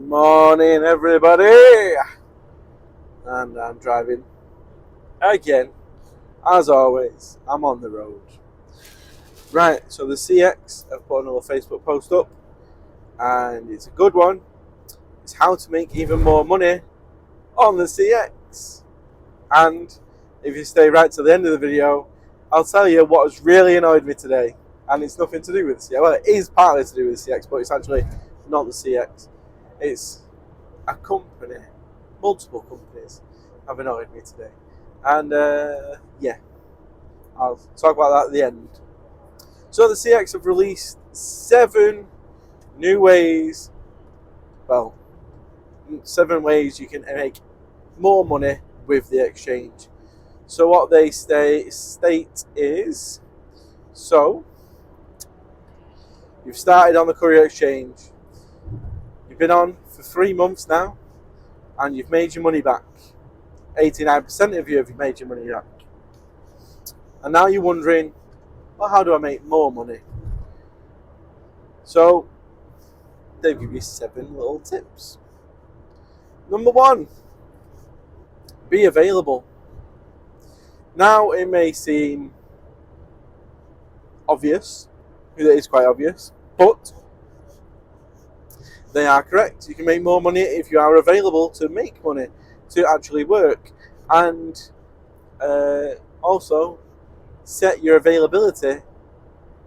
Morning, everybody, and I'm driving again. As always, I'm on the road. Right, so the CX have put another Facebook post up, and it's a good one. It's how to make even more money on the CX. And if you stay right to the end of the video, I'll tell you what has really annoyed me today, and it's nothing to do with the CX. Well, it is partly to do with the CX, but it's actually not the CX. It's a company, multiple companies have annoyed me today. And yeah, I'll talk about that at the end. So the CX have released 7 new ways, 7 ways you can make more money with the exchange. So what they state is, so you've started on the courier exchange, you've been on for 3 months now, and you've made your money back. 89% of you have made your money back. And now you're wondering, well, how do I make more money? So they give you 7 little tips. Number 1, be available. Now it may seem obvious, it is quite obvious, but they are correct. You can make more money if you are available to make money, to actually work. And also set your availability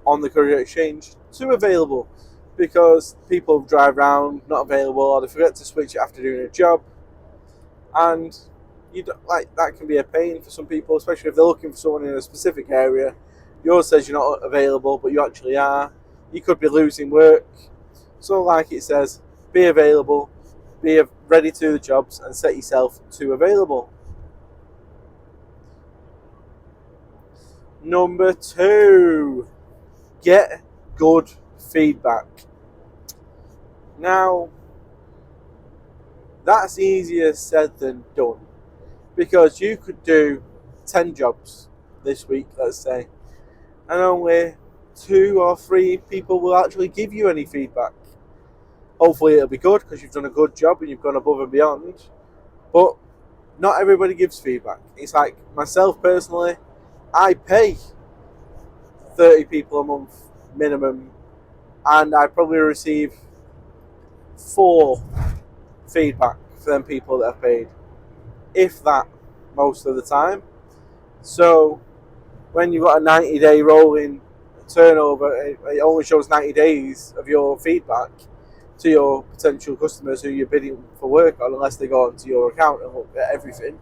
on the courier exchange to available, because people drive around not available, or they forget to switch it after doing a job, and you don't, like, that can be a pain for some people, especially if they're looking for someone in a specific area. Yours says you're not available, but you actually are. You could be losing work. So like it says, be available, be ready to do the jobs, and set yourself to available. Number 2, get good feedback. Now, that's easier said than done, because you could do 10 jobs this week, let's say, and only 2 or 3 people will actually give you any feedback. Hopefully it'll be good, because you've done a good job and you've gone above and beyond, but not everybody gives feedback. It's like myself personally, I pay 30 people a month minimum, and I probably receive 4 feedback for them people that have paid, if that, most of the time. So when you've got a 90-day rolling turnover, it only shows 90 days of your feedback to your potential customers who you're bidding for work on, unless they go onto your account and look at everything.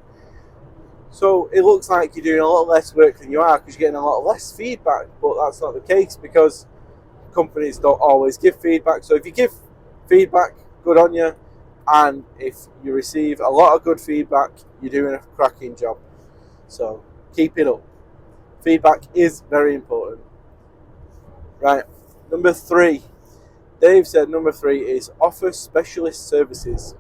So it looks like you're doing a lot less work than you are, because you're getting a lot less feedback, but that's not the case, because companies don't always give feedback. So if you give feedback, good on you, and if you receive a lot of good feedback, you're doing a cracking job. So keep it up. Feedback is very important. Right, number 3. Dave said number 3 is offer specialist services.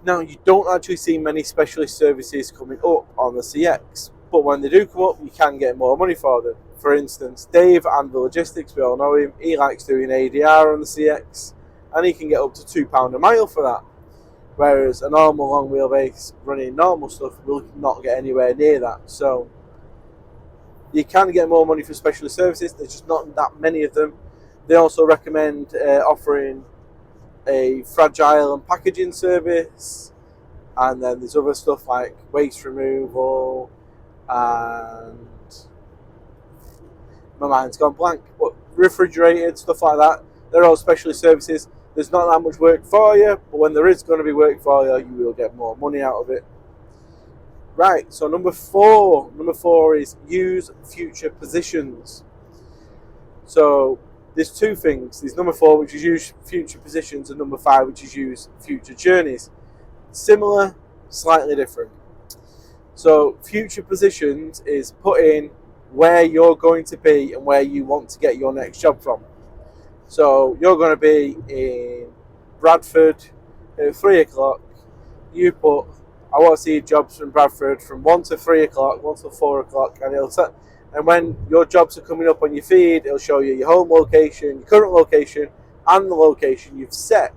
Now, you don't actually see many specialist services coming up on the CX, but when they do come up, you can get more money for them. For instance, Dave and the Logistics, we all know him, he likes doing ADR on the CX, and he can get up to £2 a mile for that. Whereas a normal long wheelbase running normal stuff will not get anywhere near that. So you can get more money for specialist services, there's just not that many of them. They also recommend offering a fragile and packaging service, and then there's other stuff like waste removal, and my mind's gone blank, but refrigerated, stuff like that. They're all specialist services. There's not that much work for you, but when there is going to be work for you, you will get more money out of it. Right, so number 4 is use future positions. So there's 2 things. There's number 4, which is use future positions, and number 5, which is use future journeys. Similar, slightly different. So future positions is put in where you're going to be and where you want to get your next job from. So you're going to be in Bradford at 3 o'clock. You put, I want to see jobs from Bradford from 1 to 3 o'clock, 1 to 4 o'clock, and when your jobs are coming up on your feed, it'll show you your home location, your current location, and the location you've set.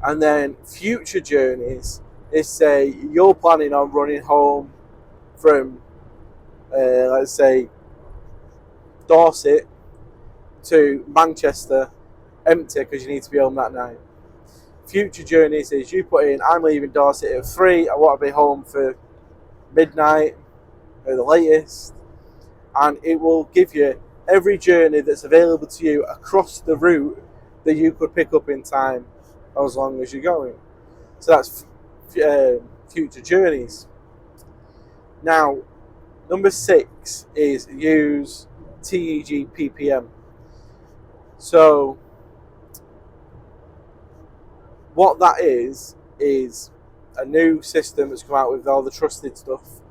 And then future journeys is, say you're planning on running home from let's say Dorset to Manchester empty because you need to be home that night. Future journeys is you put in, I'm leaving Dorset at 3, I want to be home for midnight or the latest, and it will give you every journey that's available to you across the route that you could pick up in time as long as you're going. So that's future journeys. Now, number 6 is use TEG PPM. So what that is a new system that's come out with all the trusted stuff.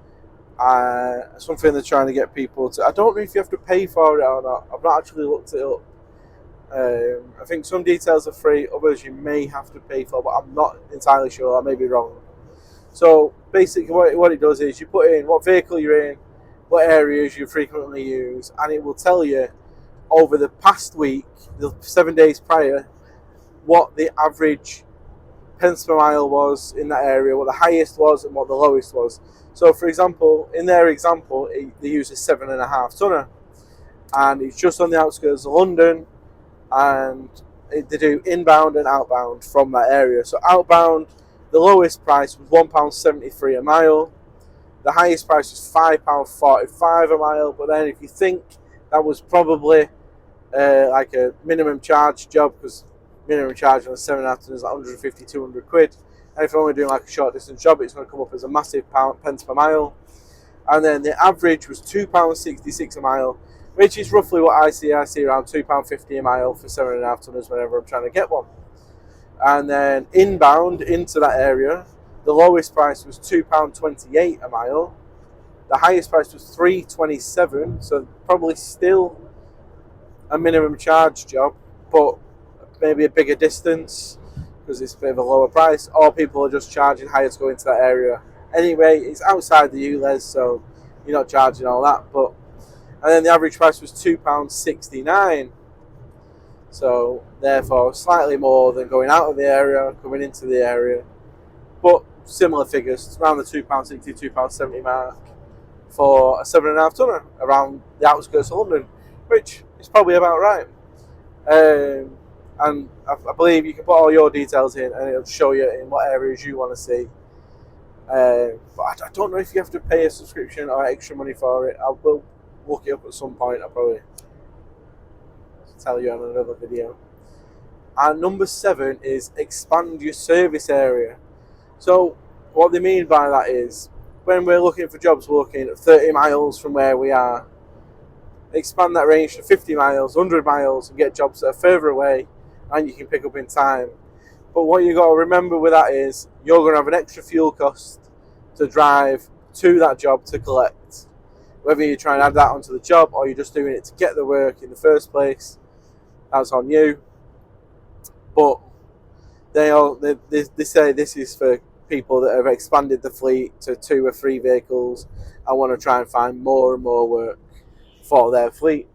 Something they're trying to get people to. I don't know if you have to pay for it or not. I've not actually looked it up. I think some details are free, others you may have to pay for, but I'm not entirely sure. I may be wrong. So basically what it does is you put in what vehicle you're in, what areas you frequently use, and it will tell you over the past week, the 7 days prior, what the average pence per mile was in that area, what the highest was and what the lowest was. So for example, in their example, they use a 7.5 tonner, and it's just on the outskirts of London, and they do inbound and outbound from that area. So outbound, the lowest price was £1.73 a mile. The highest price was £5.45 a mile. But then if you think that was probably like a minimum charge job, because minimum charge on a 7.5 ton is like 150, 200 quid. And if you're only doing like a short distance job, it's going to come up as a massive pence per mile. And then the average was £2.66 a mile, which is roughly what I see. I see around £2.50 a mile for 7.5 tonners whenever I'm trying to get one. And then inbound into that area, the lowest price was £2.28 a mile. The highest price was £3.27, so probably still a minimum charge job, but maybe a bigger distance because it's a bit of a lower price, or people are just charging higher to go into that area. Anyway, it's outside the ULEZ, so you're not charging all that. And then the average price was £2.69. So therefore, slightly more than going out of the area, coming into the area. But similar figures, it's around the £2.60, £2.70 mark for a 7.5 tonner around the outskirts of London, which is probably about right. And I believe you can put all your details in and it'll show you in what areas you want to see. But I don't know if you have to pay a subscription or extra money for it. I will look it up at some point. I'll probably tell you on another video. And number 7 is expand your service area. So what they mean by that is when we're looking for jobs, we're looking at 30 miles from where we are. Expand that range to 50 miles, 100 miles, and get jobs that are further away and you can pick up in time. But what you got to remember with that is you're going to have an extra fuel cost to drive to that job to collect. Whether you try and add that onto the job or you're just doing it to get the work in the first place, that's on you. But they say this is for people that have expanded the fleet to 2 or 3 vehicles and want to try and find more and more work for their fleet,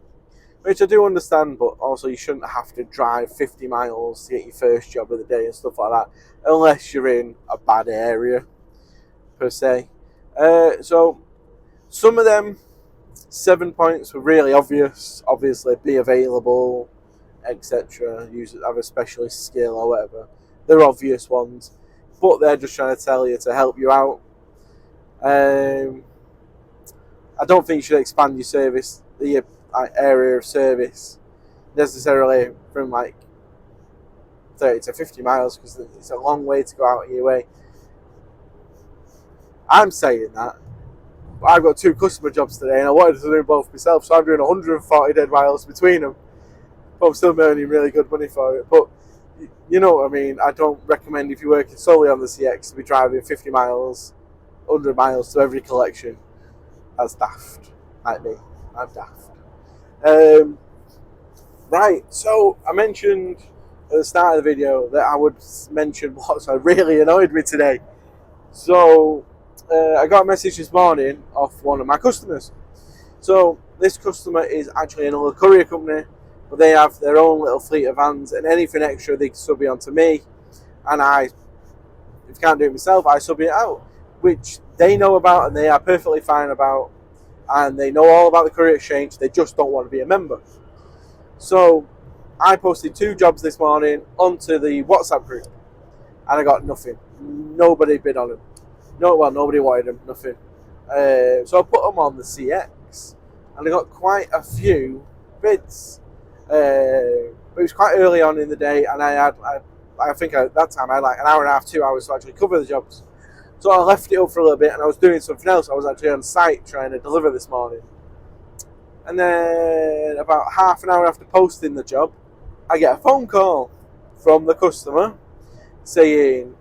which I do understand, but also you shouldn't have to drive 50 miles to get your first job of the day and stuff like that, unless you're in a bad area, per se. So some of them 7 points were really obvious, obviously be available, etc. Have a specialist skill or whatever. They're obvious ones, but they're just trying to tell you to help you out. I don't think you should expand your service, your area of service, necessarily from like 30 to 50 miles, because it's a long way to go out of your way. I'm saying that, but I've got 2 customer jobs today and I wanted to do both myself, so I'm doing 140 dead miles between them, but I'm still earning really good money for it. But you know what I mean. I don't recommend, if you're working solely on the CX, to be driving 50 miles, 100 miles to every collection. That's daft. Like me, I'm daft. Right, so I mentioned at the start of the video that I would mention what's really annoyed me today. So I got a message this morning off one of my customers. So this customer is actually another courier company, but they have their own little fleet of vans, and anything extra they can sub onto me, and if I can't do it myself, I sub it out, which they know about and they are perfectly fine about, and they know all about the Courier Exchange. They just don't want to be a member. So I posted 2 jobs this morning onto the WhatsApp group, and I got nothing. Nobody bid on them. Nobody wanted them. Nothing. So I put them on the CX, and I got quite a few bids. But it was quite early on in the day, and I think at that time I had like an hour and a half, 2 hours to actually cover the jobs. So I left it up for a little bit, and I was doing something else. I was actually on site trying to deliver this morning. And then about half an hour after posting the job, I get a phone call from the customer saying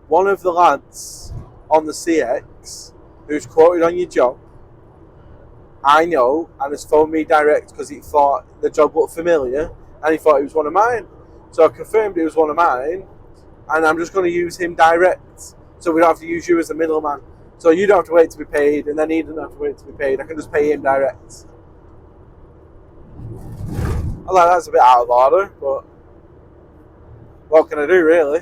one of the lads on the CX who's quoted on your job, I know, and has phoned me direct because he thought the job looked familiar and he thought it was one of mine. So I confirmed it was one of mine, and I'm just going to use him direct, so we don't have to use you as a middleman. So you don't have to wait to be paid, and then he doesn't have to wait to be paid. I can just pay him direct. I like that's a bit out of order, but what can I do, really?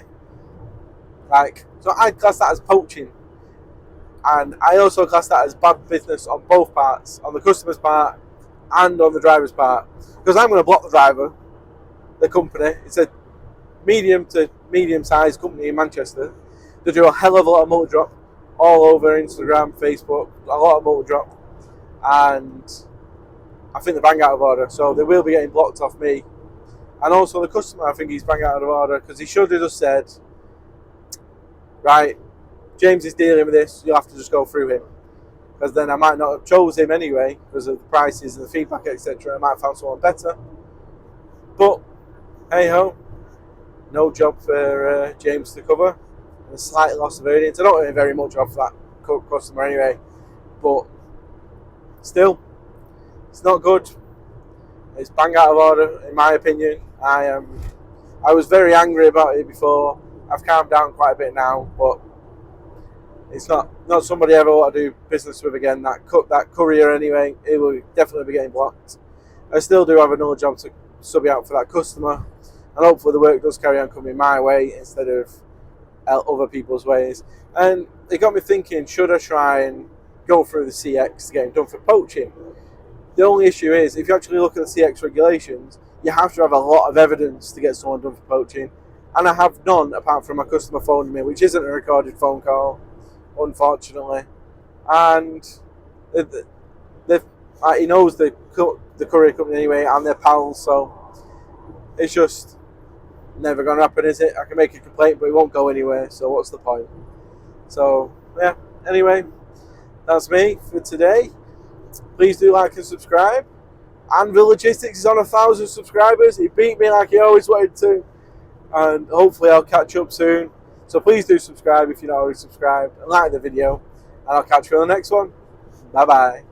So I class that as poaching, and I also class that as bad business on both parts, on the customer's part and on the driver's part, because I'm going to block the driver, the company. It's a medium to medium-sized company in Manchester. They do a hell of a lot of multi-drop all over Instagram, Facebook, a lot of multi-drop, and I think they're bang out of order, so they will be getting blocked off me. And also the customer, I think he's bang out of order, because he should have just said, right, James is dealing with this, you'll have to just go through him. Because then I might not have chose him anyway, because of the prices and the feedback, etc. I might have found someone better. But, hey ho, no job for James to cover. A slight loss of earnings. I don't earn very much off that customer anyway, but still, it's not good. It's bang out of order, in my opinion. I was very angry about it before. I've calmed down quite a bit now, but it's not somebody I ever want to do business with again. That courier anyway, it will definitely be getting blocked. I still do have another job to sub out for that customer, and hopefully the work does carry on coming my way instead of other people's ways. And it got me thinking, should I try and go through the CX to get him done for poaching? The only issue is, if you actually look at the CX regulations, you have to have a lot of evidence to get someone done for poaching, and I have none apart from my customer phoning me, which isn't a recorded phone call, unfortunately. And he knows the courier company anyway, and they're pals, so it's just never going to happen, is it? I can make a complaint, but it won't go anywhere, so what's the point? So, yeah, anyway, that's me for today. Please do like and subscribe. Anvil Logistics is on 1,000 subscribers. He beat me like he always wanted to, and hopefully I'll catch up soon. So please do subscribe if you're not already subscribed, and like the video, and I'll catch you on the next one. Bye bye.